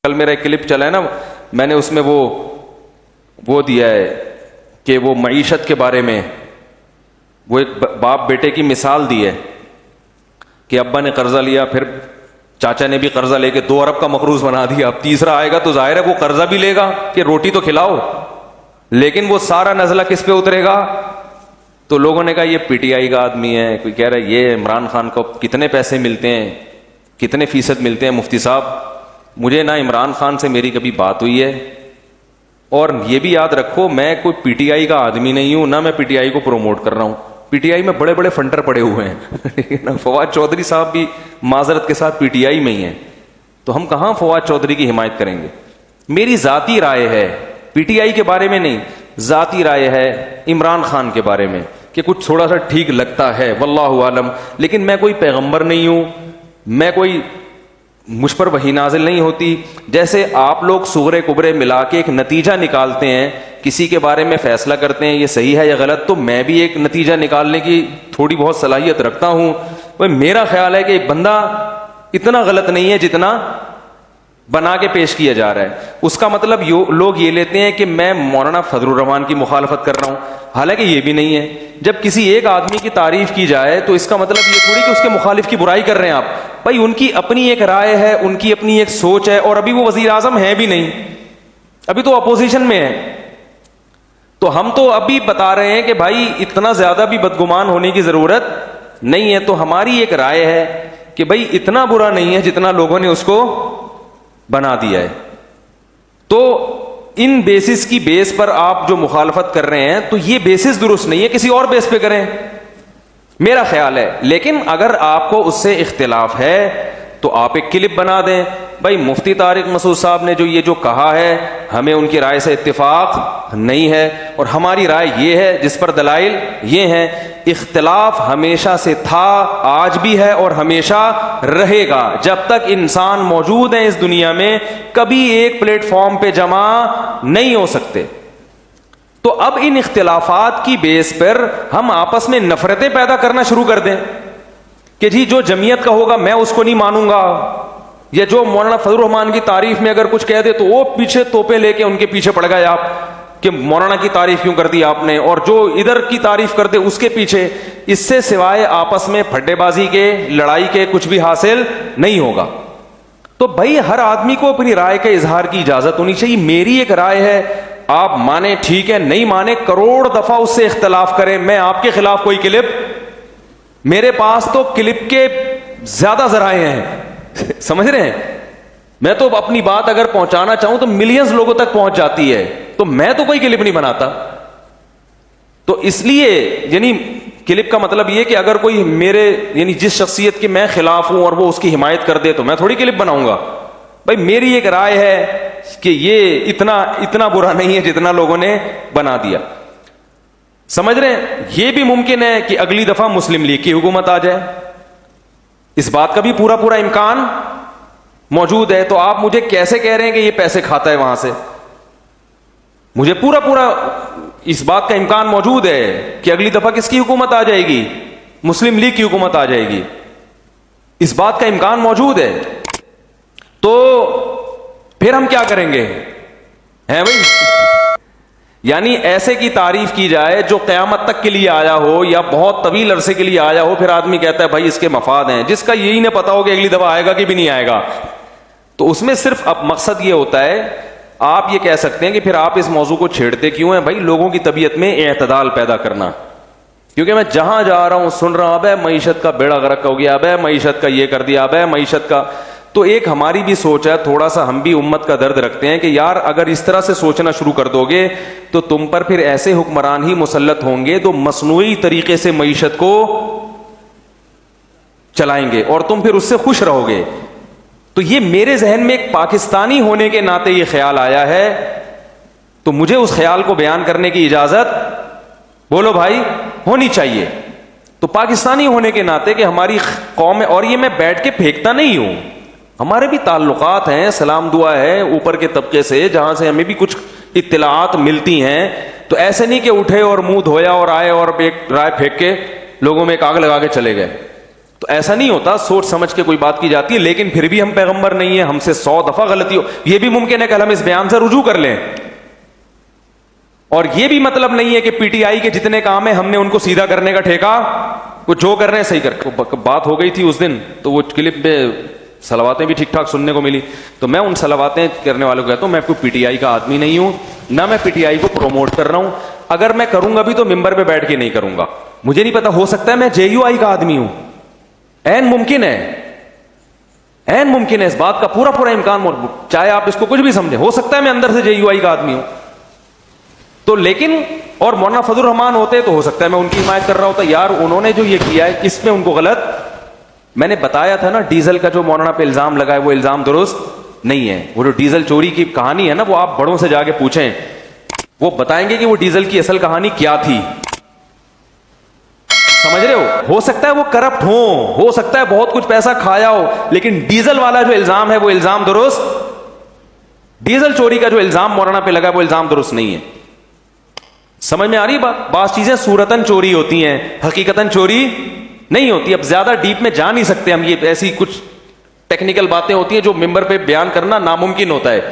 کل میرا ایک کلپ چلا ہے نا، میں نے اس میں وہ دیا ہے کہ وہ معیشت کے بارے میں وہ ایک باپ بیٹے کی مثال دی ہے کہ ابا نے قرضہ لیا، پھر چاچا نے بھی قرضہ لے کے 2 ارب کا مقروض بنا دیا. اب تیسرا آئے گا تو ظاہر ہے وہ قرضہ بھی لے گا کہ روٹی تو کھلاؤ، لیکن وہ سارا نزلہ کس پہ اترے گا؟ تو لوگوں نے کہا یہ پی ٹی آئی کا آدمی ہے، کوئی کہہ رہا ہے یہ عمران خان کو کتنے پیسے ملتے ہیں، کتنے فیصد ملتے ہیں. مفتی صاحب، مجھے نہ عمران خان سے میری کبھی بات ہوئی ہے، اور یہ بھی یاد رکھو میں کوئی پی ٹی آئی کا آدمی نہیں ہوں، نہ میں پی ٹی آئی کو پروموٹ کر رہا ہوں. پی ٹی آئی میں بڑے بڑے فنڈر پڑے ہوئے ہیں. فواد چودھری صاحب بھی معذرت کے ساتھ پی ٹی آئی میں ہی ہیں، تو ہم کہاں فواد چودھری کی حمایت کریں گے؟ میری ذاتی رائے ہے، پی ٹی آئی کے بارے میں نہیں، ذاتی رائے ہے عمران خان کے بارے میں کہ کچھ تھوڑا سا ٹھیک لگتا ہے، واللہ عالم. لیکن میں کوئی پیغمبر نہیں ہوں، میں کوئی مجھ پر وحی نازل نہیں ہوتی. جیسے آپ لوگ صغرے کبرے ملا کے ایک نتیجہ نکالتے ہیں، کسی کے بارے میں فیصلہ کرتے ہیں یہ صحیح ہے یا غلط، تو میں بھی ایک نتیجہ نکالنے کی تھوڑی بہت صلاحیت رکھتا ہوں. میرا خیال ہے کہ ایک بندہ اتنا غلط نہیں ہے جتنا بنا کے پیش کیا جا رہا ہے. اس کا مطلب لوگ یہ لیتے ہیں کہ میں مولانا فضل الرحمان کی مخالفت کر رہا ہوں، حالانکہ یہ بھی نہیں ہے. جب کسی ایک آدمی کی تعریف کی جائے تو اس کا مطلب یہ تھوڑی کہ اس کے مخالف کی برائی کر رہے ہیں آپ. بھائی ان کی اپنی ایک رائے ہے، ان کی اپنی ایک سوچ ہے، اور ابھی وہ وزیر اعظم ہیں بھی نہیں، ابھی تو اپوزیشن میں ہے. تو ہم تو ابھی بتا رہے ہیں کہ بھائی اتنا زیادہ بھی بدگمان ہونے کی ضرورت نہیں ہے. تو ہماری ایک رائے ہے کہ بھائی اتنا برا نہیں ہے جتنا لوگوں نے اس کو بنا دیا ہے. تو ان بیسس کی بیس پر آپ جو مخالفت کر رہے ہیں تو یہ بیسس درست نہیں ہے، کسی اور بیس پہ کریں، میرا خیال ہے. لیکن اگر آپ کو اس سے اختلاف ہے تو آپ ایک کلپ بنا دیں. بھائی مفتی طارق مسعود صاحب نے جو کہا ہے ہمیں ان کی رائے سے اتفاق نہیں ہے، اور ہماری رائے یہ ہے جس پر دلائل یہ ہیں. اختلاف ہمیشہ سے تھا، آج بھی ہے اور ہمیشہ رہے گا. جب تک انسان موجود ہیں اس دنیا میں کبھی ایک پلیٹ فارم پہ جمع نہیں ہو سکتے. تو اب ان اختلافات کی بیس پر ہم آپس میں نفرتیں پیدا کرنا شروع کر دیں کہ جی جو جمعیت کا ہوگا میں اس کو نہیں مانوں گا، یا جو مولانا فضل الرحمان کی تعریف میں اگر کچھ کہہ دے تو وہ پیچھے توپے لے کے ان کے پیچھے پڑ گئے آپ کہ مولانا کی تعریف کیوں کر دی آپ نے، اور جو ادھر کی تعریف کر دے اس کے پیچھے. اس سے سوائے آپس میں پھڈے بازی کے، لڑائی کے کچھ بھی حاصل نہیں ہوگا. تو بھائی ہر آدمی کو اپنی رائے کے اظہار کی اجازت ہونی چاہیے. میری ایک رائے ہے، آپ مانے ٹھیک ہے، نہیں مانے کروڑ دفعہ اس سے اختلاف کریں. میں آپ کے خلاف کوئی کلپ، میرے پاس تو کلپ کے زیادہ ذرائع ہیں، سمجھ رہے ہیں. میں تو اپنی بات اگر پہنچانا چاہوں تو ملینز لوگوں تک پہنچ جاتی ہے، تو میں تو کوئی کلپ نہیں بناتا. تو اس لیے یعنی کلپ کا مطلب یہ کہ اگر کوئی میرے یعنی جس شخصیت کے میں خلاف ہوں اور وہ اس کی حمایت کر دے تو میں تھوڑی کلپ بناؤں گا. بھائی میری ایک رائے ہے کہ یہ اتنا برا نہیں ہے جتنا لوگوں نے بنا دیا. سمجھ رہے ہیں؟ یہ بھی ممکن ہے کہ اگلی دفعہ مسلم لیگ کی حکومت آ جائے، اس بات کا بھی پورا امکان موجود ہے. تو آپ مجھے کیسے کہہ رہے ہیں کہ یہ پیسے کھاتا ہے وہاں سے؟ مجھے پورا اس بات کا امکان موجود ہے کہ اگلی دفعہ کس کی حکومت آ جائے گی؟ مسلم لیگ کی حکومت آ جائے گی. اس بات کا امکان موجود ہے. تو پھر ہم کیا کریں گے؟ ہیں بھائی، یعنی ایسے کی تعریف کی جائے جو قیامت تک کے لیے آیا ہو یا بہت طویل عرصے کے لیے آیا ہو، پھر آدمی کہتا ہے بھائی اس کے مفاد ہیں، جس کا یہی نہ پتا ہو کہ اگلی دفعہ آئے گا کہ بھی نہیں آئے گا. تو اس میں صرف اب مقصد یہ ہوتا ہے، آپ یہ کہہ سکتے ہیں کہ پھر آپ اس موضوع کو چھیڑتے کیوں ہیں؟ بھائی لوگوں کی طبیعت میں اعتدال پیدا کرنا. کیونکہ میں جہاں جا رہا ہوں سن رہا ہوں ابے معیشت کا بیڑا غرق ہو گیا، ابے معیشت کا یہ کر دیا، ابے معیشت کا. تو ایک ہماری بھی سوچ ہے، تھوڑا سا ہم بھی امت کا درد رکھتے ہیں کہ یار اگر اس طرح سے سوچنا شروع کر دو گے تو تم پر پھر ایسے حکمران ہی مسلط ہوں گے تو مصنوعی طریقے سے معیشت کو چلائیں گے اور تم پھر اس سے خوش رہو گے. تو یہ میرے ذہن میں ایک پاکستانی ہونے کے ناطے یہ خیال آیا ہے، تو مجھے اس خیال کو بیان کرنے کی اجازت بولو بھائی ہونی چاہیے. تو پاکستانی ہونے کے ناطے کہ ہماری قوم ہے، اور یہ میں بیٹھ کے پھینکتا نہیں ہوں، ہمارے بھی تعلقات ہیں، سلام دعا ہے اوپر کے طبقے سے جہاں سے ہمیں بھی کچھ اطلاعات ملتی ہیں. تو ایسے نہیں کہ اٹھے اور منہ دھویا اور آئے اور ایک رائے پھینک کے لوگوں میں ایک آگ لگا کے چلے گئے. تو ایسا نہیں ہوتا, سوچ سمجھ کے کوئی بات کی جاتی ہے, لیکن پھر بھی ہم پیغمبر نہیں ہیں, ہم سے 100 دفعہ غلطی ہو. یہ بھی ممکن ہے کہ ہم اس بیان سے رجوع کر لیں, اور یہ بھی مطلب نہیں ہے کہ پی ٹی آئی کے جتنے کام ہیں ہم نے ان کو سیدھا کرنے کا ٹھیکہ, وہ جو کر رہے ہیں صحیح کر. بات ہو گئی تھی اس دن, تو وہ کلپ میں صلواتیں بھی ٹھیک ٹھاک سننے کو ملی, تو میں ان صلواتیں کرنے والوں کو کہتا ہوں میں کوئی پی ٹی آئی کا آدمی نہیں ہوں, نہ میں پی ٹی آئی کو پروموٹ کر رہا ہوں. اگر میں کروں گا بھی تو ممبر پہ بیٹھ کے نہیں کروں گا, مجھے نہیں پتا, ہو سکتا ہے میں جے یو آئی کا آدمی ہوں, این ممکن ہے, اس بات کا پورا امکان, چاہے آپ اس کو کچھ بھی سمجھیں, ہو سکتا ہے میں اندر سے جے یو آئی کا آدمی ہوں. تو لیکن اور مولانا فضل الرحمان ہوتے تو ہو سکتا ہے میں ان کی حمایت کر رہا ہوتا, یار انہوں نے جو یہ کیا ہے اس میں ان کو غلط. میں نے بتایا تھا نا, ڈیزل کا جو مولانا پہ الزام لگا ہے وہ الزام درست نہیں ہے. وہ جو ڈیزل چوری کی کہانی ہے نا, وہ آپ بڑوں سے جا کے پوچھیں, وہ بتائیں گے کہ وہ ڈیزل کی اصل کہانی کیا تھی. سمجھ رہے ہو سکتا ہے وہ کرپٹ ہو سکتا ہے بہت کچھ پیسہ کھایا ہو, لیکن ڈیزل والا جو الزام ہے وہ الزام درست, ڈیزل چوری کا جو الزام مولانا پہ لگا ہے وہ الزام درست نہیں ہے. سمجھ میں آ رہی بات؟ بعض چیزیں صورتاً چوری ہوتی ہیں, حقیقتاً چوری نہیں ہوتی. اب زیادہ ڈیپ میں جا نہیں سکتے ہم, یہ ایسی کچھ ٹیکنیکل باتیں ہوتی ہیں جو ممبر پہ بیان کرنا ناممکن ہوتا ہے.